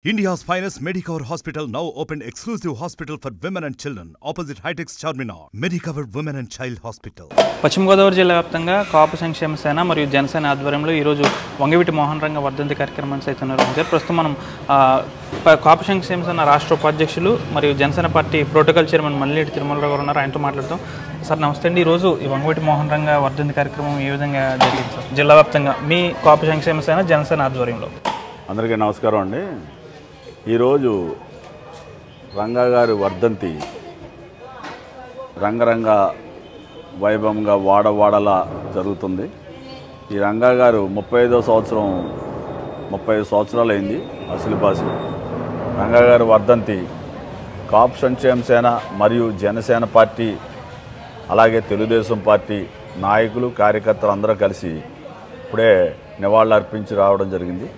India's finest Medicover Hospital now opened exclusive hospital for women and children opposite High-Tech Charminar. Medicover Women and Child Hospital. పశ్చిమ గోదావరి జిల్లా వ్యాప్తంగా కాపు సంక్షేమ సేన మరియు జనసేన ఆధ్వర్యంలో ఈరోజు వంగవీటి మోహన్ రంగ వర్ధంతి కార్యక్రమాన్ని సైతం నిర్వహించారు. ప్రస్తుతం మనం కాపు సంక్షేమ సేన రాష్ట్ర ఉపాధ్యక్షులు మరియు Janasena party protocol chairman Mallireddy Tirumalarao గారు ఉన్నారు. ఆయనతో మాట్లాడతాం. సార్ నమస్తే అండి. ఈరోజు ఈ వంగవీటి మోహన్ రంగ వర్ధంతి కార్యక్రమం ఏ విధంగా జరిగింది సార్ జిల్లా వ్యాప్తంగా మీ కాపు సంక్షేమ సేన జనసేన ఆధ్వర్యంలో? అందరికీ నమస్కారం అండి. ఈరోజు రంగా గారి వర్ధంతి రంగరంగ వైభవంగా వాడవాడలా జరుగుతుంది. ఈ రంగా గారు 35వ సంవత్సరం 35 సంవత్సరాలు అయింది అసలు బాసి. రంగా గారి వర్ధంతి కాపు సంక్షేమ సేన మరియు జనసేన పార్టీ అలాగే తెలుగుదేశం పార్టీ నాయకులు కార్యకర్తలు అందరూ కలిసి ఇప్పుడే నివాళులు అర్పించి రావడం జరిగింది.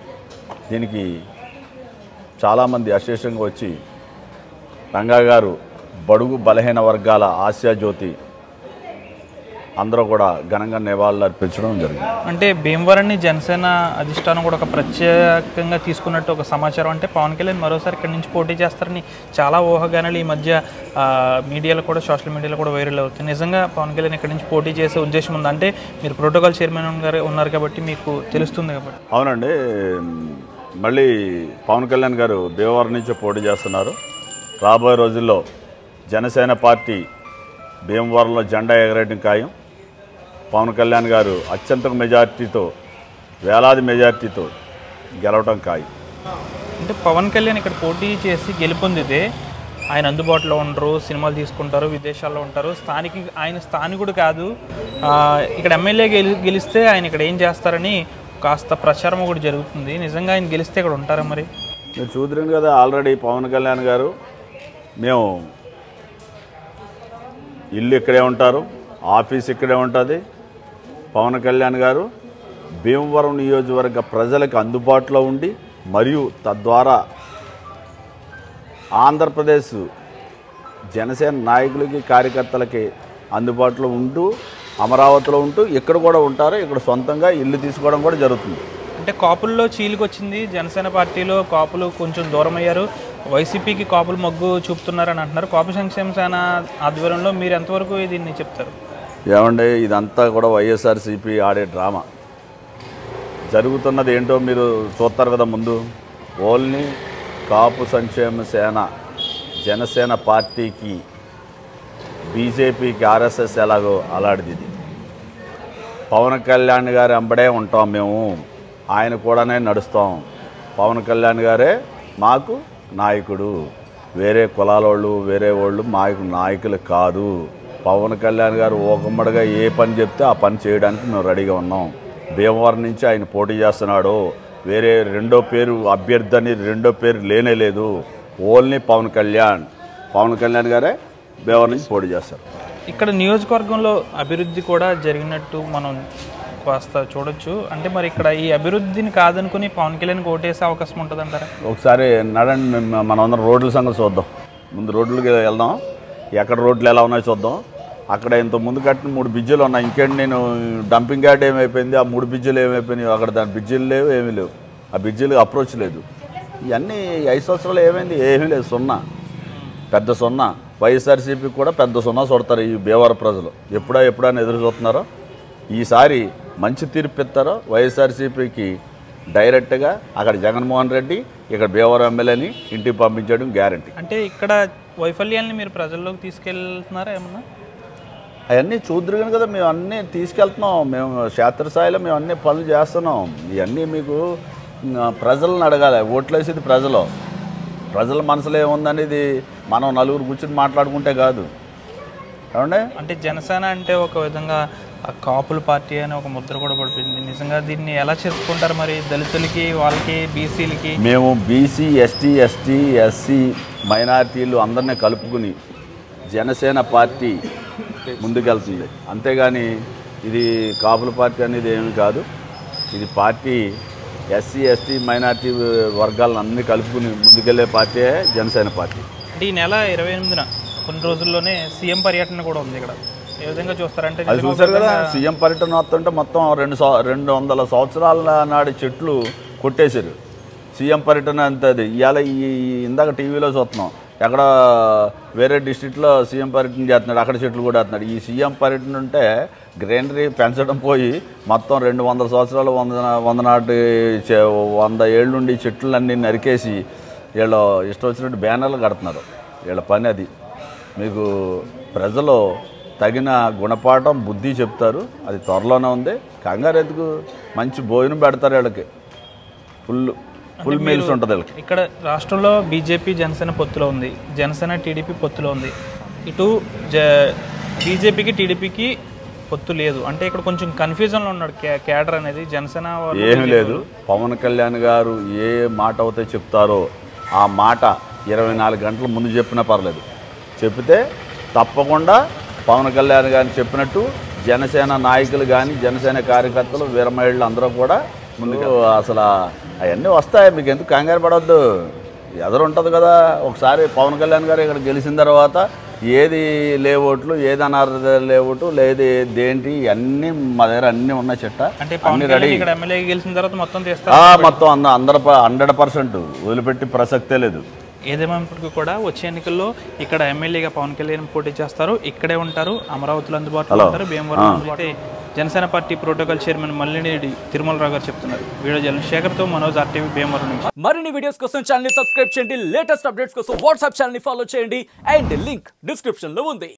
దీనికి చాలామంది అశేషంగా వచ్చి రంగా గారు బడుగు బలహీన వర్గాల ఆశాజ్యోతి అందరూ కూడా ఘనంగా నివాళులు అర్పించడం జరిగింది. అంటే భీమవరాన్ని జనసేన అధిష్టానం కూడా ఒక ప్రత్యేకంగా తీసుకున్నట్టు ఒక సమాచారం. అంటే పవన్ కళ్యాణ్ మరోసారి ఇక్కడి నుంచి పోటీ చేస్తారని చాలా ఊహాగానాలు ఈ మధ్య మీడియాలో కూడా సోషల్ మీడియాలో కూడా వైరల్ అవుతుంది. నిజంగా పవన్ కళ్యాణ్ ఇక్కడి నుంచి పోటీ చేసే ఉద్దేశం ఉంది? అంటే మీరు ప్రోటోకాల్ చైర్మన్ గారు ఉన్నారు కాబట్టి మీకు తెలుస్తుంది కాబట్టి. అవునండి, మళ్ళీ పవన్ కళ్యాణ్ గారు భీమవరం నుంచి పోటీ చేస్తున్నారు. రాబోయే రోజుల్లో జనసేన పార్టీ భీమవరంలో జెండా ఎగరేయడం ఖాయం. పవన్ కళ్యాణ్ గారు అత్యంత మెజార్టీతో వేలాది మెజార్టీతో గెలవడం ఖాయం. అంటే పవన్ కళ్యాణ్ ఇక్కడ పోటీ చేసి గెలుపొందితే ఆయన అందుబాటులో ఉండరు, సినిమాలు తీసుకుంటారు, విదేశాల్లో ఉంటారు. ఆయన స్థానికుడు కాదు. ఇక్కడ ఎమ్మెల్యే గెలిస్తే ఆయన ఇక్కడ ఏం చేస్తారని కాస్త ప్రచారం కూడా జరుగుతుంది. నిజంగా ఆయన గెలిస్తే ఇక్కడ ఉంటారా? మరి మీరు చూద్దరు కదా, ఆల్రెడీ పవన్ కళ్యాణ్ గారు మేము ఇల్లు ఇక్కడే ఉంటారు, ఆఫీస్ ఇక్కడే ఉంటుంది. పవన్ కళ్యాణ్ గారు భీమవరం నియోజకవర్గ ప్రజలకు అందుబాటులో ఉండి మరియు తద్వారా ఆంధ్రప్రదేశ్ జనసేన నాయకులకి కార్యకర్తలకి అందుబాటులో ఉంటూ అమరావతిలో ఉంటూ ఇక్కడ కూడా ఉంటారు. ఇక్కడ సొంతంగా ఇల్లు తీసుకోవడం కూడా జరుగుతుంది. అంటే కాపుల్లో చీలికి వచ్చింది. జనసేన పార్టీలో కాపులు కొంచెం దూరం అయ్యారు, వైసీపీకి కాపులు మొగ్గు చూపుతున్నారని అంటున్నారు. కాపు సంక్షేమ సేన ఆధ్వర్యంలో మీరు ఎంతవరకు దీన్ని చెప్తారు? ఏమండి, ఇదంతా కూడా వైఎస్ఆర్సీపీ ఆడే డ్రామా. జరుగుతున్నది ఏంటో మీరు చూస్తారు కదా. ముందు ఓన్లీ కాపు సంక్షేమ సేన జనసేన పార్టీకి బీజేపీకి ఆర్ఎస్ఎస్ ఎలాగో అలాంటిది ఇది. పవన్ కళ్యాణ్ గారు వెంబడే ఉంటాం మేము, ఆయన కూడానే నడుస్తాం. పవన్ కళ్యాణ్ గారే మాకు నాయకుడు, వేరే కులాలోళ్ళు వేరే వాళ్ళు మాకు నాయకులు కాదు. పవన్ కళ్యాణ్ గారు ఓకమ్మడిగా ఏ పని చెప్తే ఆ పని చేయడానికి మేము రెడీగా ఉన్నాం. భీమవరం నుంచి ఆయన పోటీ చేస్తున్నాడు. వేరే రెండో పేరు అభ్యర్థి అని రెండో పేరు లేనే లేదు. ఓన్లీ పవన్ కళ్యాణ్ గారే భీమవరం నుంచి పోటీ చేస్తారు. ఇక్కడ నియోజకవర్గంలో అభివృద్ధి కూడా జరిగినట్టు మనం కాస్త చూడొచ్చు. అంటే మరి ఇక్కడ ఈ అభివృద్ధిని కాదనుకుని పవన్ కళ్యాణ్కి ఓటేసే అవకాశం ఉంటుంది అంటారా? ఒకసారి నడండి, మనం అందరం రోడ్ల సంగతి చూద్దాం. ముందు రోడ్లకి వెళ్దాం, ఎక్కడ రోడ్లు ఎలా ఉన్నాయో చూద్దాం. అక్కడ ఇంత ముందు కట్టిన 3 బ్రిడ్జిలు ఉన్నాయి. ఇంకేంటి, నేను డంపింగ్ యార్డ్ ఏమైపోయింది, ఆ 3 బ్రిడ్జిలు ఏమైపోయినాయి, అక్కడ దాని బ్రిడ్జిలు లేవు, ఏమీ లేవు. ఆ బ్రిడ్జిలకు అప్రోచ్ లేదు. ఇవన్నీ 5 సంవత్సరాలు ఏమైంది, ఏమీ లేదు. సున్నా, పెద్ద సున్నా. వైఎస్ఆర్సీపీకి కూడా పెద్ద సున్నా చూడతారు ఈ భీమవరం ప్రజలు. ఎప్పుడైనా ఎదురు చూస్తున్నారో. ఈసారి మంచి తీర్పు ఇస్తారో వైఎస్ఆర్సీపీకి డైరెక్ట్గా అక్కడ జగన్మోహన్ రెడ్డి, ఇక్కడ భీమవరం ఎమ్మెల్యేని ఇంటికి పంపించడం గ్యారంటీ. అంటే ఇక్కడ వైఫల్యాన్ని మీరు ప్రజల్లోకి తీసుకెళ్తున్నారా ఏమన్నా? అవన్నీ చూద్దరు కదా, మేము అన్నీ తీసుకెళ్తున్నాం. మేము క్షేత్రస్థాయిలో మేము అన్ని పనులు చేస్తున్నాం. ఇవన్నీ మీకు ప్రజలను అడగాలి. ఓట్లేసేది ప్రజల మనసులో ఏముందనేది మనం నలుగురు కూర్చొని మాట్లాడుకుంటే కాదు. ఏమంటే అంటే జనసేన అంటే ఒక విధంగా కాపుల పార్టీ అని ఒక ముద్ర కూడా పడిపోయింది. నిజంగా దీన్ని ఎలా చెప్పుకుంటారు మరి? దళితులకి, వాళ్ళకి, బీసీలకి మేము బీసీ, ఎస్టీ, ఎస్సీ మైనారిటీలు అందరినీ కలుపుకుని జనసేన పార్టీ ముందుకెళ్తుంది. అంతేగాని ఇది కాపుల పార్టీ అనేది ఏమి కాదు. ఇది పార్టీ ఎస్సీ, ఎస్టీ, మైనారిటీ వర్గాలను అన్ని కలుపుకుని ముందుకెళ్లే పార్టీ జనసేన పార్టీ. అంటే ఈ నెల 28న కొన్ని రోజుల్లోనే సీఎం పర్యటన కూడా ఉంది ఇక్కడ. ఏ విధంగా చూస్తారంటే అది చూసారు కదా, సీఎం పర్యటన వస్తుంటే మొత్తం 200 సంవత్సరాల నాటి చెట్లు కొట్టేశారు. సీఎం పర్యటన అంతే అది. ఇవాళ ఇందాక టీవీలో చూస్తున్నాం, ఎక్కడ వేరే డిస్ట్రిక్ట్లో సీఎం పర్యటన చేస్తున్నాడు, అక్కడ చెట్లు కూడా వేస్తున్నాడు. ఈ సీఎం పర్యటన ఉంటే గ్రీనరీ పెంచడం పోయి మొత్తం 200 సంవత్సరాలు 100 ఏళ్ళుండి చెట్లన్నీ నరికేసి వీళ్ళు ఇష్టం వచ్చినట్టు బ్యానర్లు కడుతున్నారు. వీళ్ళ పని అది. మీకు ప్రజలు తగిన గుణపాఠం బుద్ధి చెప్తారు, అది త్వరలోనే ఉంది. కంగారు ఎందుకు, మంచి భోజనం పెడతారు వీళ్ళకి, ఫుల్ మీల్స్ ఉంటుంది వీళ్ళకి. ఇక్కడ రాష్ట్రంలో బీజేపీ జనసేన పొత్తులో ఉంది, జనసేన టీడీపీ పొత్తులో ఉంది. ఇటు బీజేపీకి టీడీపీకి పొత్తు లేదు అంటే ఇక్కడ కొంచెం కన్ఫ్యూజన్లో ఉన్నాడు క్యాడర్ అనేది. జనసేన ఏమీ లేదు. పవన్ కళ్యాణ్ గారు ఏ మాట అయితే చెప్తారో ఆ మాట 24 గంటల ముందు చెప్పినా పర్లేదు, చెప్తే తప్పకుండా పవన్ కళ్యాణ్ గారిని చెప్పినట్టు జనసేన నాయకులు కానీ జనసేన కార్యకర్తలు వీరమహిళలు అందరూ కూడా ముందుకు అసలు అవన్నీ వస్తాయి. మీకు ఎందుకు కంగారు పడవద్దు, ఎదురు ఉంటుంది కదా. ఒకసారి పవన్ కళ్యాణ్ గారు ఇక్కడ గెలిచిన తర్వాత ఏది లేఓట్లు, ఏది అనర్హత లేఓటు, లేదు దేంటి, అన్నీ మా దగ్గర అన్నీ ఉన్నాయి చెట్ట, అన్నీ రెడీ. గెలిచిన తర్వాత మొత్తం మొత్తం అందరూ 100% వదిలిపెట్టి ప్రసక్తే లేదు. ఏదేమైనప్పటికీ కూడా వచ్చే ఎన్నికల్లో ఇక్కడ ఎమ్మెల్యేగా పవన్ కళ్యాణ్ పోటీ చేస్తారు, ఇక్కడే ఉంటారు, అమరావతిలో అందుబాటులో ఉంటారు, భీమవరం అందుబాటు. Janasena party protocol chairman Mallineni Tirumalarao garu చెప్తున్నారు. వీడియో జర్నలిస్ట్ శేఖర్తో మనోజ్, RTV భీమవరం నుంచి. మరిన్ని వీడియోస్ కోసం ఛానల్ ని సబ్స్క్రైబ్ చేయండి, లేటెస్ట్ అప్డేట్స్ కోసం వాట్సాప్ ఛానల్ ని ఫాలో చేయండి, అండ్ లింక్ డిస్క్రిప్షన్ లో ఉంది.